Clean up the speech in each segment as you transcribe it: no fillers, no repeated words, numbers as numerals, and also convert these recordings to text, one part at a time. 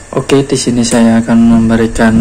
Oke, di sini saya akan memberikan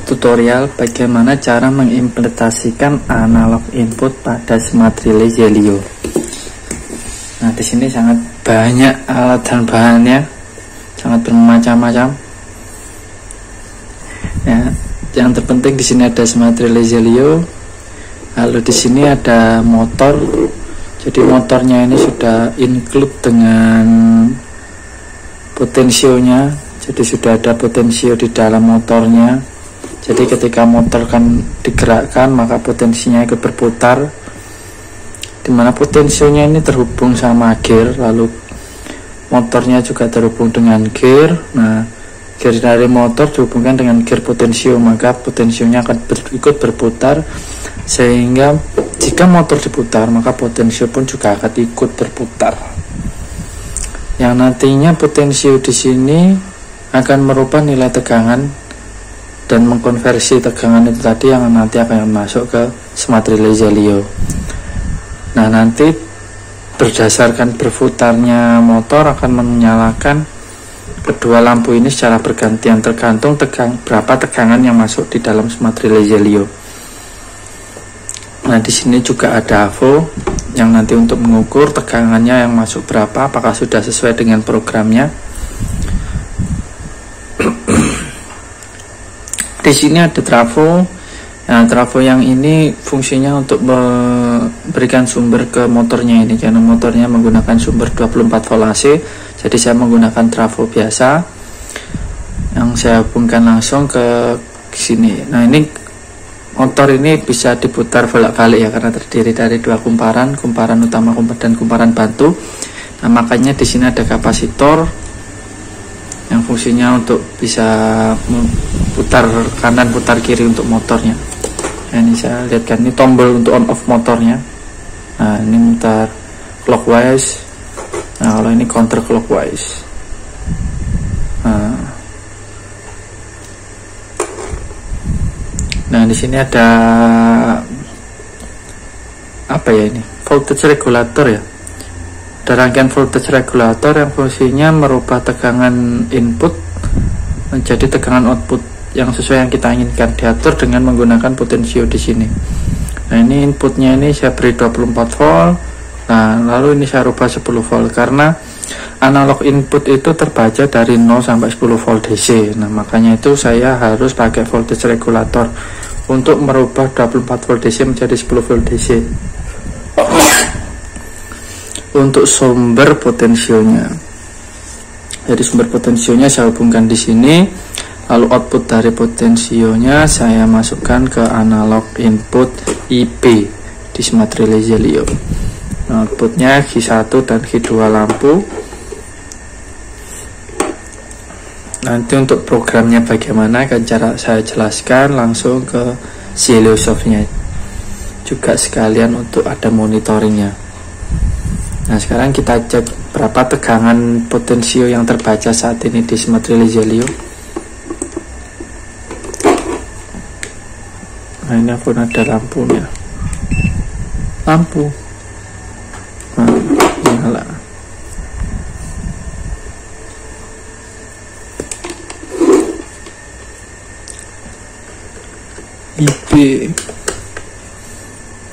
tutorial bagaimana cara mengimplementasikan analog input pada smart relay Zelio. Nah, di sini sangat banyak alat dan bahannya, sangat bermacam-macam. Ya, yang terpenting di sini ada smart relay Zelio. Lalu di sini ada motor. Jadi motornya ini sudah include dengan potensionya, jadi sudah ada potensio di dalam motornya. Jadi ketika motor kan digerakkan maka potensinya ikut berputar, dimana potensionya ini terhubung sama gear, lalu motornya juga terhubung dengan gear. Nah, gear dari motor dihubungkan dengan gear potensio, maka potensionya akan ikut berputar, sehingga jika motor diputar maka potensio pun juga akan ikut berputar. Yang nantinya potensio di sini akan merubah nilai tegangan dan mengkonversi tegangan itu tadi yang nanti akan masuk ke smart relay Zelio. Nah, nanti berdasarkan berputarnya motor akan menyalakan kedua lampu ini secara bergantian tergantung berapa tegangan yang masuk di dalam smart relay Zelio. Nah, di sini juga ada AVO yang nanti untuk mengukur tegangannya yang masuk berapa, apakah sudah sesuai dengan programnya. Di sini ada trafo. Nah, trafo yang ini fungsinya untuk memberikan sumber ke motornya ini, karena motornya menggunakan sumber 24 volt AC. Jadi saya menggunakan trafo biasa yang saya hubungkan langsung ke sini. Nah, ini motor ini bisa diputar bolak-balik ya, karena terdiri dari dua kumparan utama dan kumparan bantu. Nah, makanya di sini ada kapasitor yang fungsinya untuk bisa putar kanan putar kiri untuk motornya. Nah, ini saya lihatkan, ini tombol untuk on off motornya. Nah, ini mutar clockwise. Nah, kalau ini counter clockwise. Nah, di sini ada apa ya, ini voltage regulator ya. Ada rangkaian voltage regulator yang fungsinya merubah tegangan input menjadi tegangan output yang sesuai yang kita inginkan, diatur dengan menggunakan potensio di sini. Nah, ini inputnya ini saya beri 24 volt. Nah, lalu ini saya rubah 10 volt karena analog input itu terbaca dari 0 sampai 10 volt DC. Nah, makanya itu saya harus pakai voltage regulator untuk merubah 24 volt DC menjadi 10 volt DC. Untuk sumber potensionya, jadi sumber potensionya saya hubungkan di sini, lalu output dari potensionya saya masukkan ke analog input IP di smart relay Zelio. Nah, outputnya G1 dan G2 lampu. Nanti untuk programnya bagaimana akan cara saya jelaskan langsung ke Zelio Softnya, juga sekalian untuk ada monitoringnya. Nah, sekarang kita cek berapa tegangan potensio yang terbaca saat ini di smart relay Zelio. Nah, ini pun ada lampunya, lampu nyala. IP.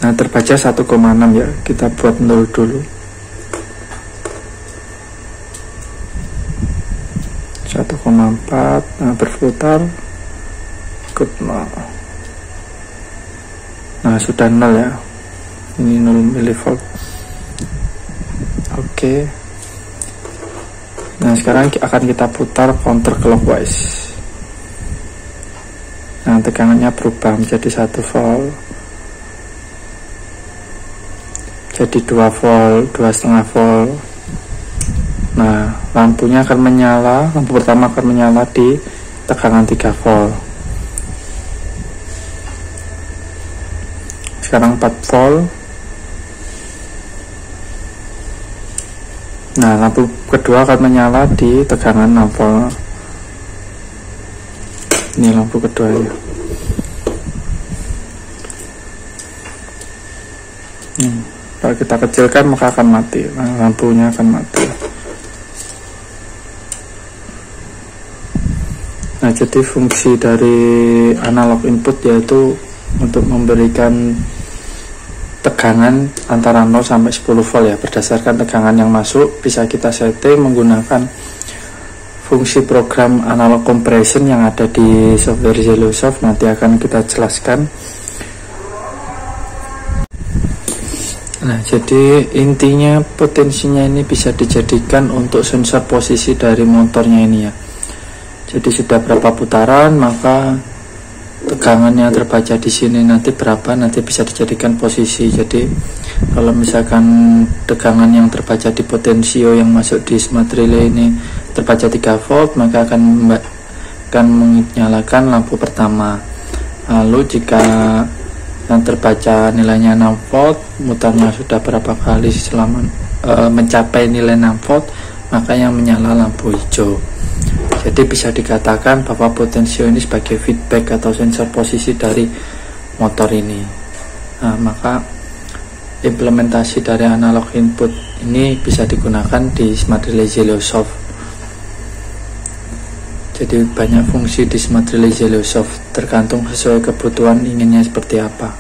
Nah, terbaca 1,6 ya, kita buat 0 dulu. 1,4. Nah, berputar ikut 0. Nah, sudah 0 ya, ini 0 mV. Oke. Nah, sekarang akan kita putar counter clockwise. Nah, tegangannya berubah menjadi 1 volt, jadi 2 volt, 2,5 volt. Nah, lampunya akan menyala, lampu pertama akan menyala di tegangan 3 volt. Sekarang 4 volt. Nah, lampu kedua akan menyala di tegangan 6 volt. Ini lampu keduanya. Kalau kita kecilkan maka akan mati. Nah, lampunya akan mati. Nah, jadi fungsi dari analog input yaitu untuk memberikan tegangan antara 0 sampai 10 volt ya, berdasarkan tegangan yang masuk bisa kita setting menggunakan fungsi program analog compression yang ada di software Zelosoft. Nanti akan kita jelaskan. Nah, jadi intinya potensinya ini bisa dijadikan untuk sensor posisi dari motornya ini ya. Jadi sudah berapa putaran, maka tegangan yang terbaca di sini nanti berapa, nanti bisa dijadikan posisi. Jadi kalau misalkan tegangan yang terbaca di potensio yang masuk di smart relay ini terbaca 3 volt, maka akan menyalakan lampu pertama. Lalu jika yang terbaca nilainya 6 volt, mutarnya sudah berapa kali selama mencapai nilai 6 volt, maka yang menyala lampu hijau. Jadi bisa dikatakan bahwa potensio ini sebagai feedback atau sensor posisi dari motor ini. Nah, maka implementasi dari analog input ini bisa digunakan di smart relay Zelosoft. Jadi banyak fungsi di smart relay Zelosoft, tergantung sesuai kebutuhan inginnya seperti apa.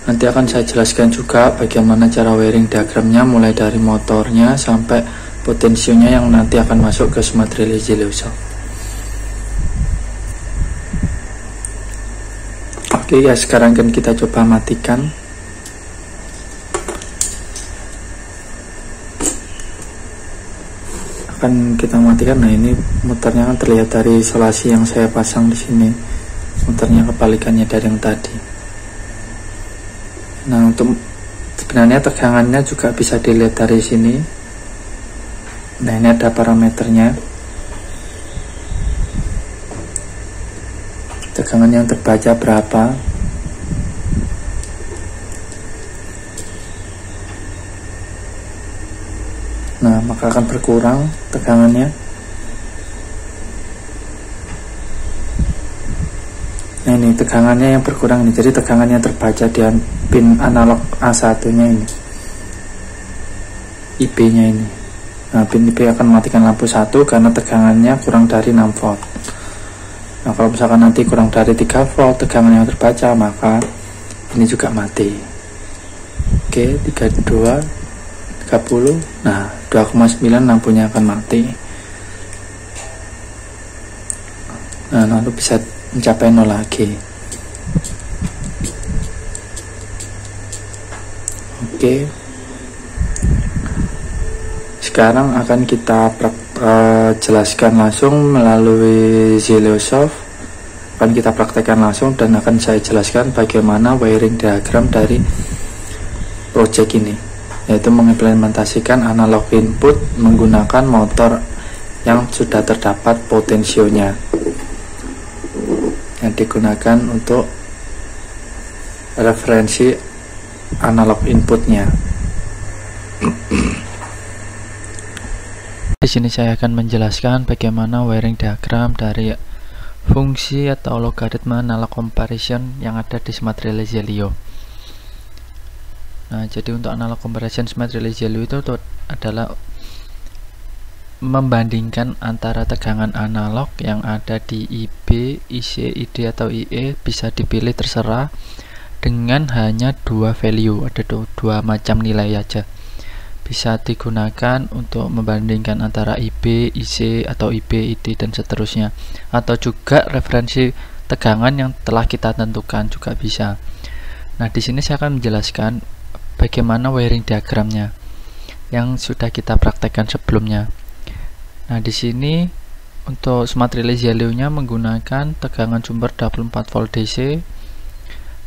Nanti akan saya jelaskan juga bagaimana cara wiring diagramnya, mulai dari motornya sampai potensionya yang nanti akan masuk ke smart relay Zelosoft. Oke ya, sekarang kan kita coba matikan. Akan kita matikan. Nah, ini muternya kan terlihat dari isolasi yang saya pasang di sini. Muternya kebalikannya dari yang tadi. Nah, untuk sebenarnya tegangannya juga bisa dilihat dari sini. Nah, ini ada parameternya. Tegangan yang terbaca berapa. Nah, maka akan berkurang tegangannya. Nah, ini tegangannya yang berkurang ini. Jadi tegangannya terbaca di pin analog A1 nya ini, IB nya ini. Nah, pin IB akan mematikan lampu 1 karena tegangannya kurang dari 6 volt. Nah, kalau misalkan nanti kurang dari 3 volt tegangan yang terbaca, maka ini juga mati. Oke, 32, 30. Nah, 2,9 lampunya akan mati. Nah, lalu bisa mencapai 0 lagi. Oke. Sekarang akan kita jelaskan langsung melalui Zelosoft. Akan kita praktekkan langsung dan akan saya jelaskan bagaimana wiring diagram dari project ini, yaitu mengimplementasikan analog input menggunakan motor yang sudah terdapat potensionya yang digunakan untuk referensi analog inputnya. Di sini saya akan menjelaskan bagaimana wiring diagram dari fungsi atau logaritma analog comparison yang ada di smart relay Zelio. Nah, jadi untuk analog comparison smart relay Zelio itu adalah membandingkan antara tegangan analog yang ada di IB, IC, ID atau IE, bisa dipilih terserah dengan hanya 2 value, ada 2 macam nilai aja. Bisa digunakan untuk membandingkan antara IB, IC atau IB, ID dan seterusnya, atau juga referensi tegangan yang telah kita tentukan juga bisa. Nah, di sini saya akan menjelaskan bagaimana wiring diagramnya yang sudah kita praktekkan sebelumnya. Nah, di sini untuk smart relay Zelio-nya menggunakan tegangan sumber 24 volt DC.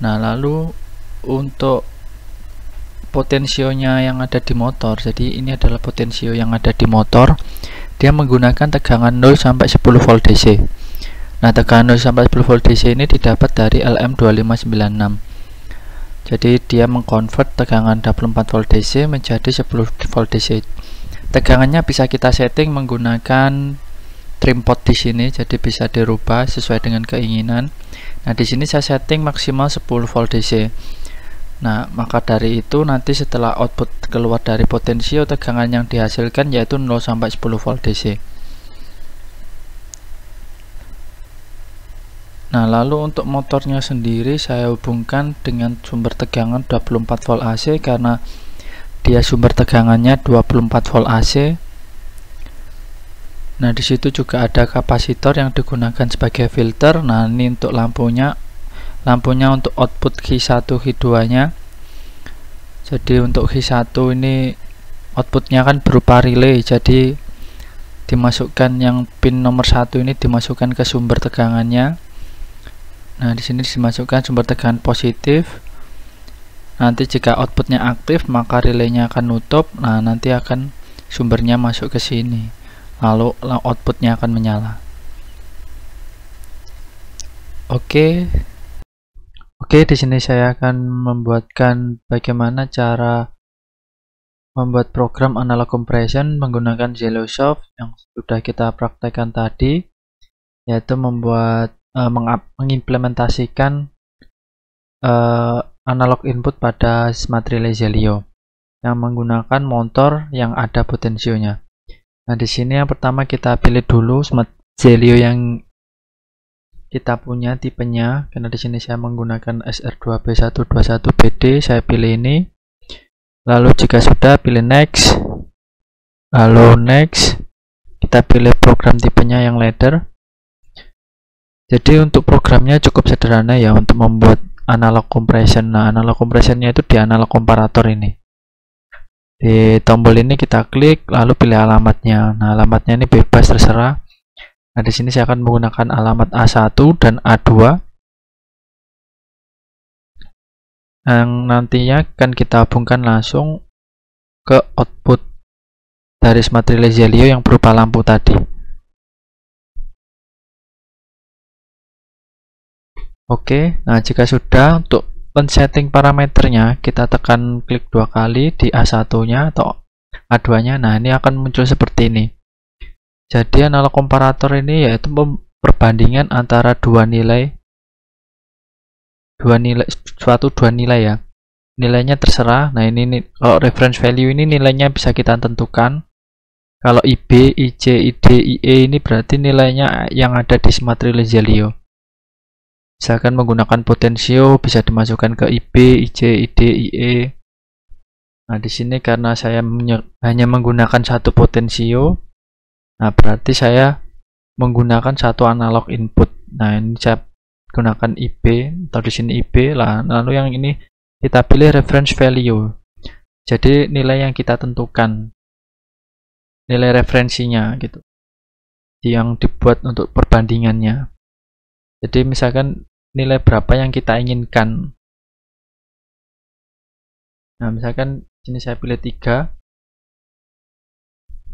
Nah, lalu untuk potensionya yang ada di motor, jadi ini adalah potensio yang ada di motor, dia menggunakan tegangan 0 sampai 10 volt DC. Nah, tegangan 0 sampai 10 volt DC ini didapat dari LM2596. Jadi dia mengkonvert tegangan 24 volt DC menjadi 10 volt DC. Tegangannya bisa kita setting menggunakan trim pot di sini, jadi bisa dirubah sesuai dengan keinginan. Nah, di sini saya setting maksimal 10 volt DC. Nah, maka dari itu nanti setelah output keluar dari potensio, tegangan yang dihasilkan yaitu 0 sampai 10 volt DC. Nah, lalu untuk motornya sendiri saya hubungkan dengan sumber tegangan 24 volt AC karena dia sumber tegangannya 24 volt AC. Nah, di situ juga ada kapasitor yang digunakan sebagai filter. Nah, ini untuk lampunya untuk output Q1 Q2 nya. Jadi untuk Q1 ini outputnya kan berupa relay, jadi dimasukkan yang pin nomor 1 ini dimasukkan ke sumber tegangannya. Nah, di sini dimasukkan sumber tegangan positif. Nanti jika outputnya aktif maka relaynya akan nutup. Nah, nanti akan sumbernya masuk ke sini, lalu outputnya akan menyala. Oke, di sini saya akan membuatkan bagaimana cara membuat program analog compression menggunakan Zeloshoft yang sudah kita praktekkan tadi, yaitu membuat mengimplementasikan analog input pada smart relay Zelio yang menggunakan motor yang ada potensionya. Nah, di sini yang pertama kita pilih dulu smart Zelio yang kita punya tipenya, karena di sini saya menggunakan SR2B121BD, saya pilih ini. Lalu jika sudah, pilih next, lalu next, kita pilih program tipenya yang ladder. Jadi untuk programnya cukup sederhana ya untuk membuat analog compression. Nah, analog compressionnya itu di analog komparator ini. Di tombol ini kita klik, lalu pilih alamatnya. Nah, alamatnya ini bebas terserah. Nah, di sini saya akan menggunakan alamat A1 dan A2. Yang nantinya akan kita hubungkan langsung ke output dari smart relay Zelio yang berupa lampu tadi. Oke, nah jika sudah, untuk men-setting parameternya kita tekan klik 2 kali di A1-nya atau A2-nya. Nah, ini akan muncul seperti ini. Jadi analog komparator ini yaitu perbandingan antara dua nilai ya. Nilainya terserah. Nah, ini kalau reference value ini nilainya bisa kita tentukan. Kalau IB, IC, ID, IE ini berarti nilainya yang ada di smart relay Zelio. Misalkan menggunakan potensio bisa dimasukkan ke IB, IC, ID, IE. Nah, di sini karena saya hanya menggunakan satu potensio, nah berarti saya menggunakan satu analog input. Nah, ini saya gunakan IB atau di sini IB lah. Lalu yang ini kita pilih reference value. Jadi nilai yang kita tentukan, nilai referensinya gitu, yang dibuat untuk perbandingannya. Jadi misalkan nilai berapa yang kita inginkan. Nah, misalkan sini saya pilih 3.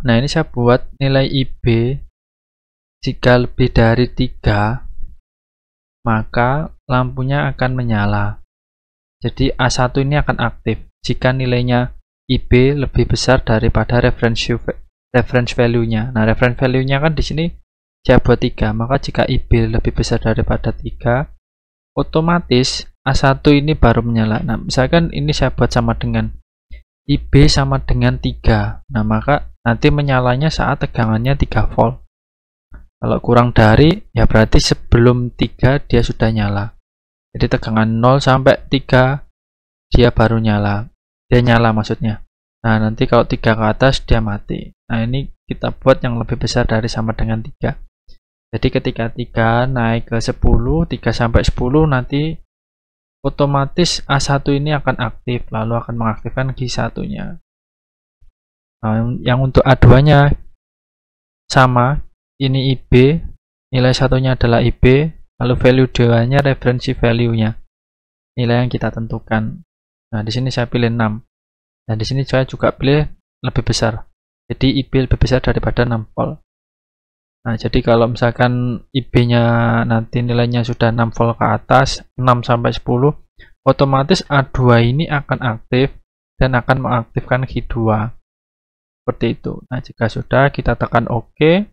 Nah, ini saya buat nilai IB jika lebih dari 3 maka lampunya akan menyala. Jadi A1 ini akan aktif jika nilainya IB lebih besar daripada reference value-nya. Nah, reference value-nya kan di sini saya buat 3, maka jika IB lebih besar daripada 3, otomatis A1 ini baru menyala. Nah, misalkan ini saya buat sama dengan IB sama dengan 3. Nah, maka nanti menyalanya saat tegangannya 3 volt. Kalau kurang dari, ya berarti sebelum 3 dia sudah nyala. Jadi tegangan 0 sampai 3 dia baru nyala. Dia nyala maksudnya. Nah, nanti kalau 3 ke atas dia mati. Nah, ini kita buat yang lebih besar dari sama dengan 3. Jadi ketika 3 naik ke 10, 3 sampai 10 nanti otomatis A1 ini akan aktif, lalu akan mengaktifkan Q1-nya. Nah, yang untuk A2-nya sama, ini IB, nilai satunya adalah IB, lalu value 2-nya referensi value-nya, nilai yang kita tentukan. Nah, di sini saya pilih 6. Dan di sini saya juga pilih lebih besar. Jadi IB lebih besar daripada 6 volt. Nah, jadi kalau misalkan IB-nya nanti nilainya sudah 6 volt ke atas, 6 sampai 10, otomatis A2 ini akan aktif dan akan mengaktifkan Q2. Seperti itu. Nah, jika sudah, kita tekan OK.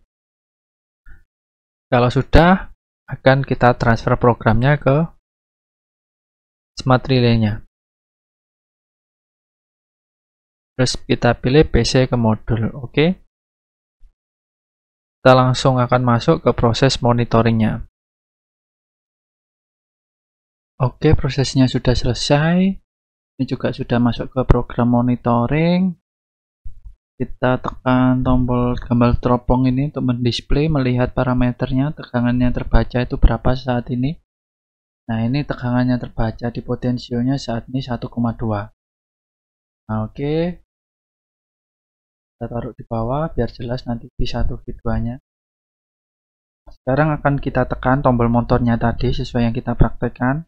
Kalau sudah, akan kita transfer programnya ke smart relay-nya. Terus kita pilih PC ke modul, oke. Kita langsung akan masuk ke proses monitoringnya. Oke, prosesnya sudah selesai. Ini juga sudah masuk ke program monitoring. Kita tekan tombol gambar teropong ini untuk mendisplay, melihat parameternya, tegangannya terbaca itu berapa saat ini. Nah, ini tegangannya terbaca di potensionya saat ini 1,2. Nah, oke. Kita taruh di bawah biar jelas nanti V1 V2 nya. Sekarang akan kita tekan tombol motornya tadi sesuai yang kita praktekkan.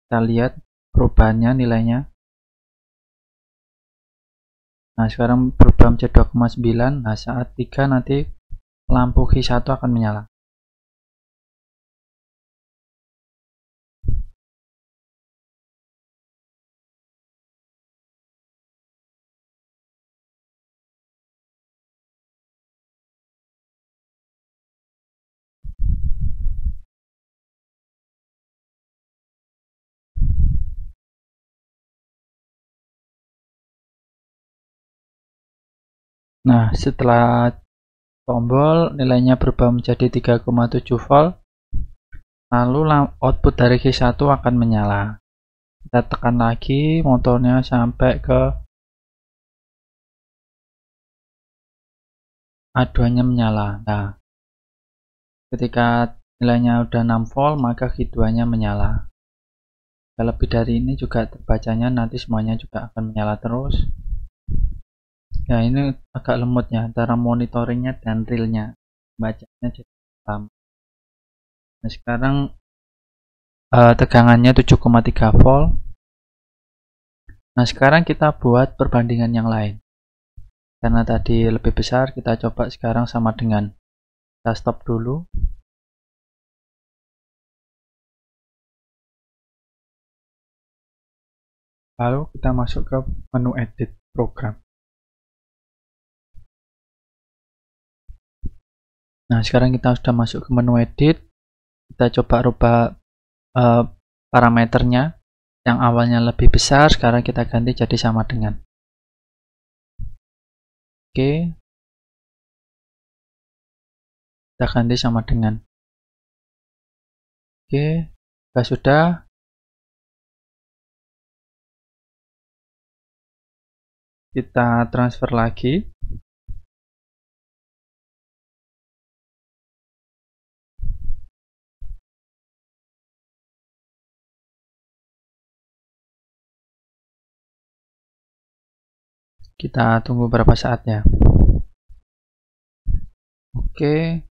Kita lihat perubahannya nilainya. Nah, sekarang berubah menjadi 2,9. Nah, saat 3 nanti lampu Q1 akan menyala. Nah, setelah tombol nilainya berubah menjadi 3,7 volt, lalu output dari Q1 akan menyala. Kita tekan lagi motornya sampai ke A2 nya menyala. Nah, ketika nilainya udah 6 volt maka Q2 nya menyala. Lebih dari ini juga terbacanya nanti semuanya juga akan menyala terus. Ya, ini agak lemot ya antara monitoringnya dan realnya, bacanya jadi lama. Nah, sekarang tegangannya 7,3 volt. Nah, sekarang kita buat perbandingan yang lain. Karena tadi lebih besar, kita coba sekarang sama dengan. Kita stop dulu. Lalu kita masuk ke menu edit program. Nah, sekarang kita sudah masuk ke menu edit. Kita coba rubah parameternya. Yang awalnya lebih besar, sekarang kita ganti jadi sama dengan. Oke. Kita ganti sama dengan. Oke, sudah. Kita transfer lagi. Kita tunggu berapa saat ya. Oke.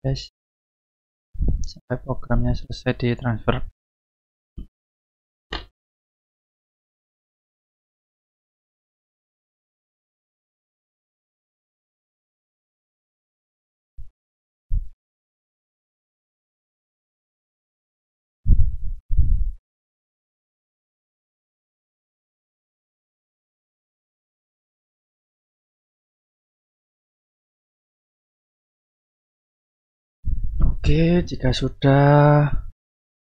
Guys. Sampai programnya selesai di transfer. Oke, jika sudah,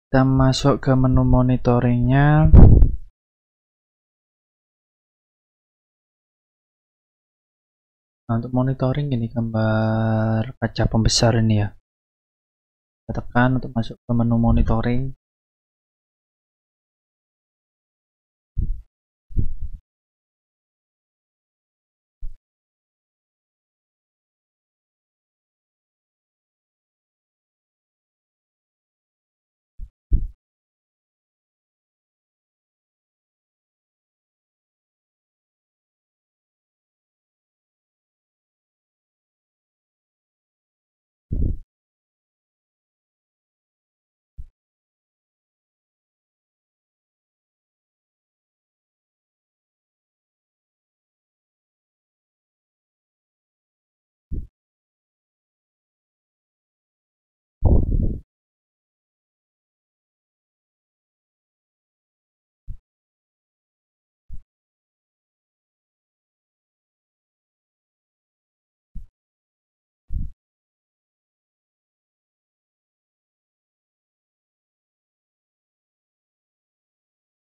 kita masuk ke menu monitoringnya. Nah, untuk monitoring ini gambar kaca pembesar ini ya. Kita tekan untuk masuk ke menu monitoring.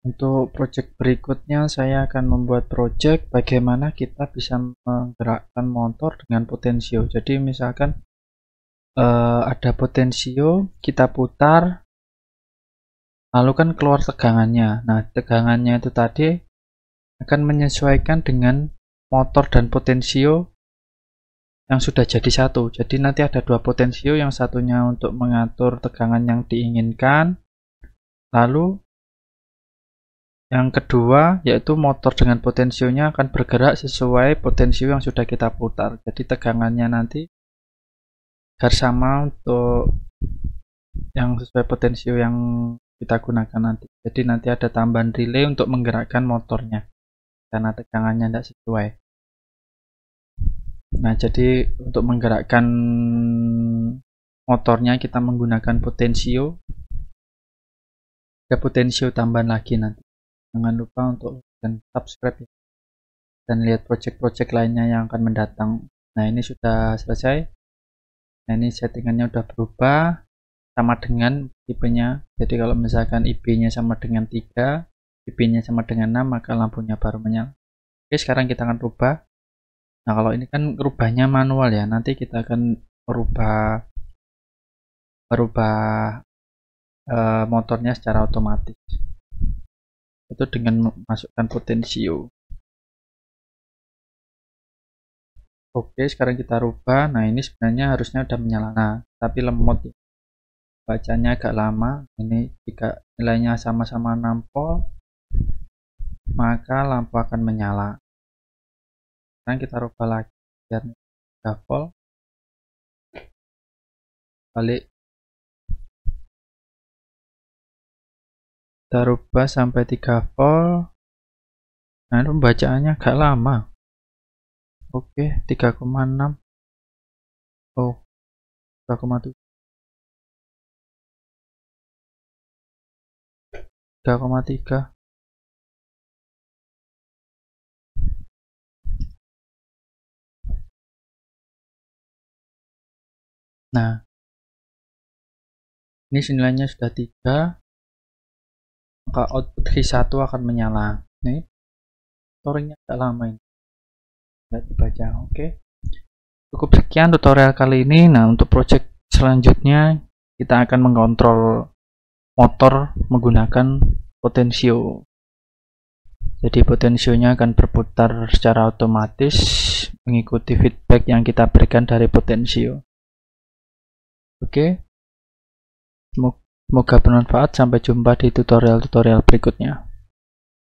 Untuk project berikutnya saya akan membuat project bagaimana kita bisa menggerakkan motor dengan potensio. Jadi misalkan ada potensio, kita putar, lalu kan keluar tegangannya. Nah, tegangannya itu tadi akan menyesuaikan dengan motor dan potensio yang sudah jadi satu. Jadi nanti ada dua potensio, yang satunya untuk mengatur tegangan yang diinginkan, lalu yang kedua yaitu motor dengan potensionya akan bergerak sesuai potensio yang sudah kita putar. Jadi tegangannya nanti agar sama untuk yang sesuai potensio yang kita gunakan nanti. Jadi nanti ada tambahan relay untuk menggerakkan motornya karena tegangannya tidak sesuai. Nah, jadi untuk menggerakkan motornya kita menggunakan potensio. Ada potensio tambahan lagi nanti. Jangan lupa untuk subscribe dan lihat project-project lainnya yang akan mendatang. Nah, ini sudah selesai. Nah, ini settingannya udah berubah sama dengan IP-nya. Jadi kalau misalkan IP-nya sama dengan 3, IP-nya sama dengan 6, maka lampunya baru menyala. Oke, sekarang kita akan rubah. Nah, kalau ini kan rubahnya manual ya. Nanti kita akan merubah motornya secara otomatis. Itu dengan memasukkan potensio. Oke, sekarang kita rubah. Nah, ini sebenarnya harusnya udah menyala. Nah, tapi lemot ya. Bacanya agak lama. Ini jika nilainya sama-sama 6 volt, maka lampu akan menyala. Sekarang kita rubah lagi biar 3 volt. Balik. Kita rubah sampai 3 volt. Nah, itu bacaannya agak lama. Oke, 3,6. Oh, 3,7. 3,3. Nah, ini nilainya sudah 3, maka output Q1 akan menyala. Ini storingnya agak lama ini, tidak dibaca. Oke, cukup sekian tutorial kali ini. Nah, untuk project selanjutnya kita akan mengontrol motor menggunakan potensio. Jadi potensionya akan berputar secara otomatis mengikuti feedback yang kita berikan dari potensio. Oke, semoga bermanfaat. Sampai jumpa di tutorial-tutorial berikutnya.